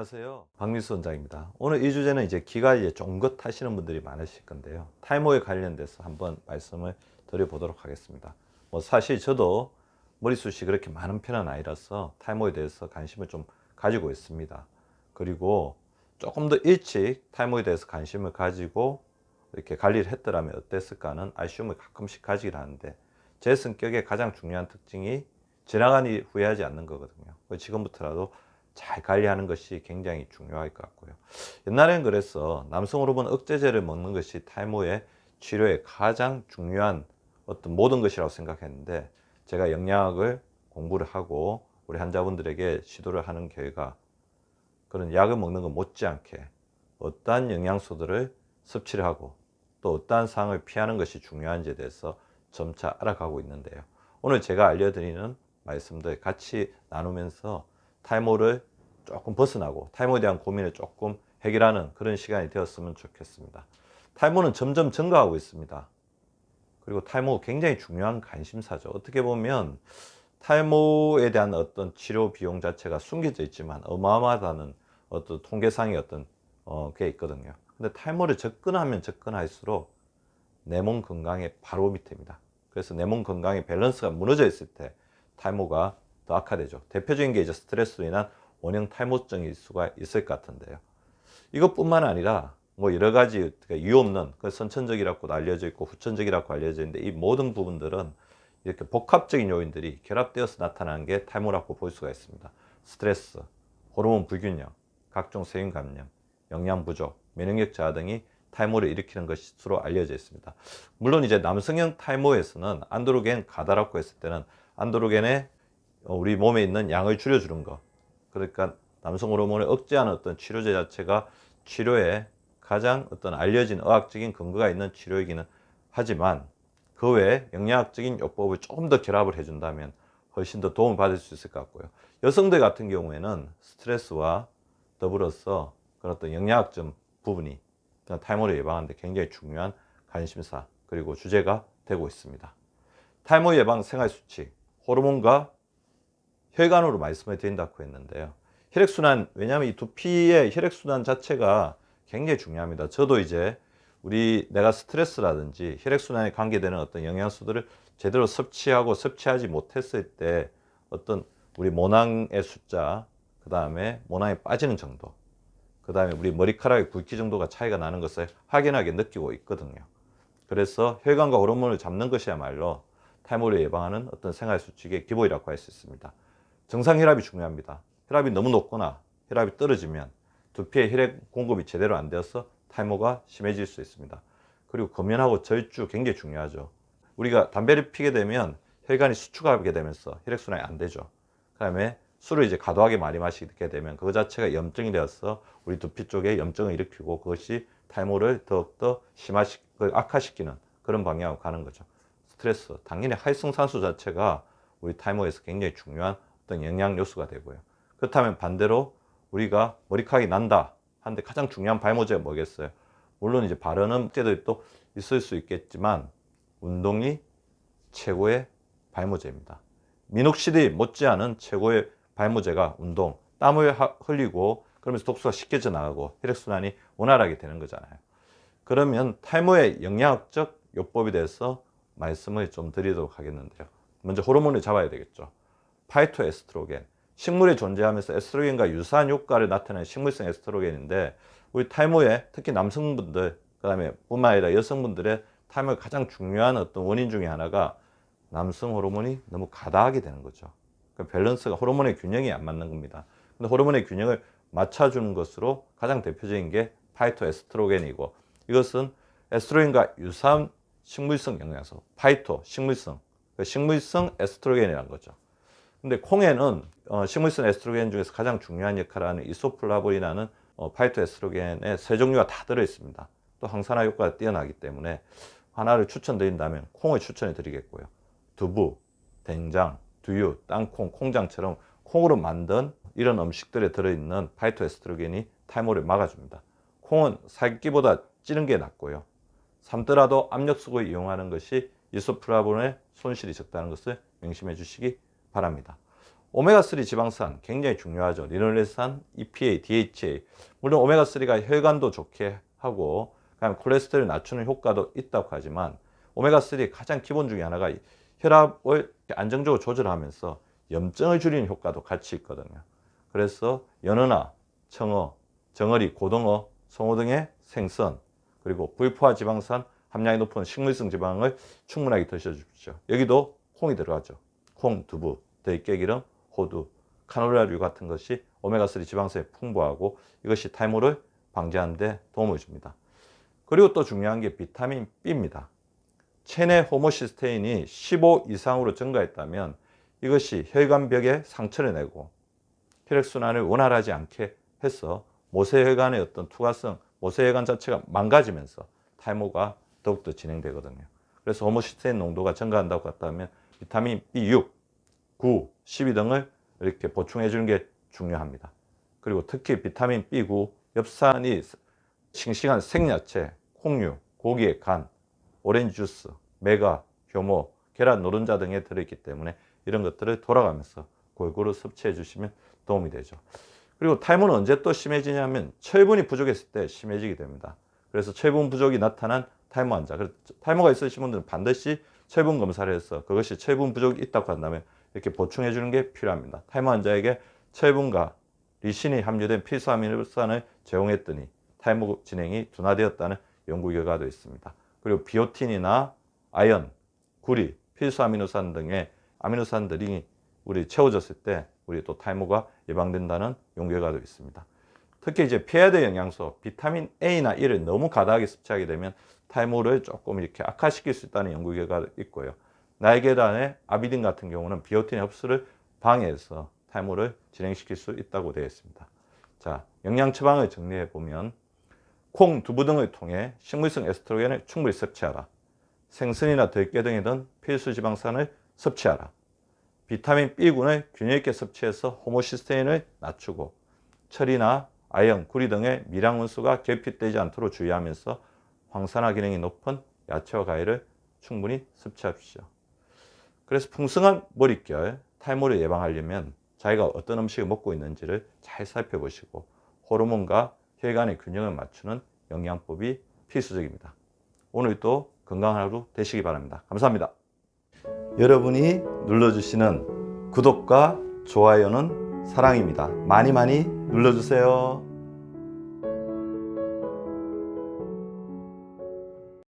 안녕하세요. 박미수 원장입니다. 오늘 이 주제는 이제 기가 쫑긋 하시는 분들이 많으실 건데요. 탈모에 관련돼서 한번 말씀을 드려보도록 하겠습니다. 사실 저도 머리숱이 그렇게 많은 편은 아니라서 탈모에 대해서 관심을 좀 가지고 있습니다. 그리고 조금 더 일찍 탈모에 대해서 관심을 가지고 이렇게 관리를 했더라면 어땠을까 하는 아쉬움을 가끔씩 가지긴 하는데, 제 성격의 가장 중요한 특징이 지나가니 후회하지 않는 거거든요. 지금부터라도 잘 관리하는 것이 굉장히 중요할 것 같고요. 옛날엔 그래서 남성 호르몬 억제제를 먹는 것이 탈모의 치료에 가장 중요한 어떤 모든 것이라고 생각했는데, 제가 영양학을 공부를 하고 우리 환자분들에게 시도를 하는 결과, 그런 약을 먹는 것 못지않게 어떠한 영양소들을 섭취를 하고 또 어떠한 상황을 피하는 것이 중요한지에 대해서 점차 알아가고 있는데요. 오늘 제가 알려드리는 말씀들 같이 나누면서 탈모를 조금 벗어나고 탈모에 대한 고민을 조금 해결하는 그런 시간이 되었으면 좋겠습니다. 탈모는 점점 증가하고 있습니다. 그리고 탈모가 굉장히 중요한 관심사죠. 어떻게 보면 탈모에 대한 어떤 치료 비용 자체가 숨겨져 있지만 어마어마하다는 어떤 통계상의 어떤 게 있거든요. 근데 탈모를 접근하면 접근할수록 내 몸 건강의 바로 밑입니다. 그래서 내 몸 건강의 밸런스가 무너져 있을 때 탈모가 더 악화되죠. 대표적인 게 이제 스트레스로 인한 원형 탈모증일 수가 있을 것 같은데요. 이것뿐만 아니라 여러 가지 이유 없는 선천적이라고도 알려져 있고 후천적이라고 알려져 있는데, 이 모든 부분들은 이렇게 복합적인 요인들이 결합되어서 나타나는 게 탈모라고 볼 수가 있습니다. 스트레스, 호르몬 불균형, 각종 세균 감염, 영양 부족, 면역력 저하 등이 탈모를 일으키는 것으로 알려져 있습니다. 물론 이제 남성형 탈모에서는 안드로겐 가다라고 했을 때는 안드로겐의 우리 몸에 있는 양을 줄여주는 것, 그러니까 남성 호르몬을 억제하는 어떤 치료제 자체가 치료에 가장 어떤 알려진 의학적인 근거가 있는 치료이기는 하지만, 그 외에 영양학적인 요법을 조금 더 결합을 해준다면 훨씬 더 도움을 받을 수 있을 것 같고요. 여성들 같은 경우에는 스트레스와 더불어서 그런 어떤 영양학적 부분이 탈모를 예방하는 데 굉장히 중요한 관심사 그리고 주제가 되고 있습니다. 탈모 예방 생활수칙, 호르몬과 혈관으로 말씀을 드린다고 했는데요. 혈액순환, 왜냐하면 이 두피의 혈액순환 자체가 굉장히 중요합니다. 저도 이제 내가 스트레스라든지 혈액순환에 관계되는 어떤 영양소들을 제대로 섭취하고 섭취하지 못했을 때 어떤 우리 모낭의 숫자, 그 다음에 모낭이 빠지는 정도, 그 다음에 우리 머리카락의 굵기 정도가 차이가 나는 것을 확연하게 느끼고 있거든요. 그래서 혈관과 호르몬을 잡는 것이야말로 탈모를 예방하는 어떤 생활수칙의 기본이라고 할 수 있습니다. 정상 혈압이 중요합니다. 혈압이 너무 높거나 혈압이 떨어지면 두피에 혈액 공급이 제대로 안 되어서 탈모가 심해질 수 있습니다. 그리고 금연하고 절주 굉장히 중요하죠. 우리가 담배를 피게 되면 혈관이 수축하게 되면서 혈액순환이 안 되죠. 그 다음에 술을 이제 과도하게 많이 마시게 되면 그거 자체가 염증이 되어서 우리 두피 쪽에 염증을 일으키고 그것이 탈모를 더욱더 악화시키는 그런 방향으로 가는 거죠. 스트레스, 당연히 활성산소 자체가 우리 탈모에서 굉장히 중요한 어떤 영양 요소가 되고요. 그렇다면 반대로 우리가 머리카락이 난다 하는데 가장 중요한 발모제가 뭐겠어요? 물론 이제 바르는 제들이 또 있을 수 있겠지만 운동이 최고의 발모제입니다. 미녹시딜 못지않은 최고의 발모제가 운동, 땀을 흘리고 그러면서 독소가 씻겨져 나가고 혈액순환이 원활하게 되는 거잖아요. 그러면 탈모의 영양학적 요법에 대해서 말씀을 좀 드리도록 하겠는데요. 먼저 호르몬을 잡아야 되겠죠. 파이토에스트로겐, 식물에 존재하면서 에스트로겐과 유사한 효과를 나타내는 식물성 에스트로겐인데, 우리 탈모에 특히 남성분들, 그 다음에 뿐만 아니라 여성분들의 탈모의 가장 중요한 어떤 원인 중에 하나가 남성 호르몬이 너무 과다하게 되는 거죠. 그러니까 밸런스가, 호르몬의 균형이 안 맞는 겁니다. 근데 호르몬의 균형을 맞춰주는 것으로 가장 대표적인 게 파이토에스트로겐이고, 이것은 에스트로겐과 유사한 식물성 영양소, 파이토, 식물성, 식물성 에스트로겐이라는 거죠. 근데 콩에는 식물성 에스트로겐 중에서 가장 중요한 역할을 하는 이소플라보린이라는 파이토에스트로겐의 세 종류가 다 들어있습니다. 또 항산화 효과가 뛰어나기 때문에 하나를 추천드린다면 콩을 추천해 드리겠고요. 두부, 된장, 두유, 땅콩, 콩장처럼 콩으로 만든 이런 음식들에 들어있는 파이토에스트로겐이 탈모를 막아줍니다. 콩은 삶기보다 찌는 게 낫고요. 삶더라도 압력솥을 이용하는 것이 이소플라본의 손실이 적다는 것을 명심해 주시기 바랍니다. 오메가3 지방산 굉장히 중요하죠. 리놀레산, EPA, DHA. 물론 오메가3가 혈관도 좋게 하고 그다음에 콜레스테롤 낮추는 효과도 있다고 하지만 오메가3의 가장 기본 중에 하나가 혈압을 안정적으로 조절하면서 염증을 줄이는 효과도 같이 있거든요. 그래서 연어나 청어, 정어리, 고등어, 송어 등의 생선, 그리고 불포화 지방산 함량이 높은 식물성 지방을 충분하게 드셔주십시오. 여기도 콩이 들어가죠. 콩, 두부, 들깨기름, 호두, 카놀라류 같은 것이 오메가3 지방산이 풍부하고 이것이 탈모를 방지하는 데 도움을 줍니다. 그리고 또 중요한 게 비타민 B입니다. 체내 호모시스테인이 15 이상으로 증가했다면 이것이 혈관벽에 상처를 내고 혈액순환을 원활하지 않게 해서 모세혈관의 어떤 투과성, 모세혈관 자체가 망가지면서 탈모가 더욱더 진행되거든요. 그래서 호모시스테인 농도가 증가한다고 했다면 비타민 B6, 9, 12 등을 이렇게 보충해 주는 게 중요합니다. 그리고 특히 비타민 B9, 엽산이 싱싱한 생야채, 콩류, 고기의 간, 오렌지 주스, 메가, 효모, 계란 노른자 등에 들어있기 때문에 이런 것들을 돌아가면서 골고루 섭취해 주시면 도움이 되죠. 그리고 탈모는 언제 또 심해지냐면 철분이 부족했을 때 심해지게 됩니다. 그래서 철분 부족이 나타난 탈모 환자, 탈모가 있으신 분들은 반드시 철분 검사를 해서 그것이 철분 부족이 있다고 한다면 이렇게 보충해 주는 게 필요합니다. 탈모 환자에게 철분과 리신이 함유된 필수 아미노산을 제공했더니 탈모 진행이 둔화되었다는 연구 결과도 있습니다. 그리고 비오틴이나 아연, 구리, 필수 아미노산 등의 아미노산들이 우리 채워졌을 때 우리 또 탈모가 예방된다는 연구 결과도 있습니다. 특히 이제 피해야 될 영양소 비타민 A나 E를 너무 과다하게 섭취하게 되면 탈모를 조금 이렇게 악화시킬 수 있다는 연구 결과도 있고요. 날계란의 아비딘 같은 경우는 비오틴의 흡수를 방해해서 탈모를 진행시킬 수 있다고 되어 있습니다. 자, 영양 처방을 정리해 보면 콩, 두부 등을 통해 식물성 에스트로겐을 충분히 섭취하라. 생선이나 들깨 등에 든 필수 지방산을 섭취하라. 비타민 B군을 균형 있게 섭취해서 호모시스테인을 낮추고 철이나 아연, 구리 등의 미량 원소가 결핍되지 않도록 주의하면서 황산화 기능이 높은 야채와 과일을 충분히 섭취하십시오. 그래서 풍성한 머릿결, 탈모를 예방하려면 자기가 어떤 음식을 먹고 있는지를 잘 살펴보시고 호르몬과 혈관의 균형을 맞추는 영양법이 필수적입니다. 오늘도 건강한 하루 되시기 바랍니다. 감사합니다. 여러분이 눌러주시는 구독과 좋아요는 사랑입니다. 많이 많이 눌러주세요.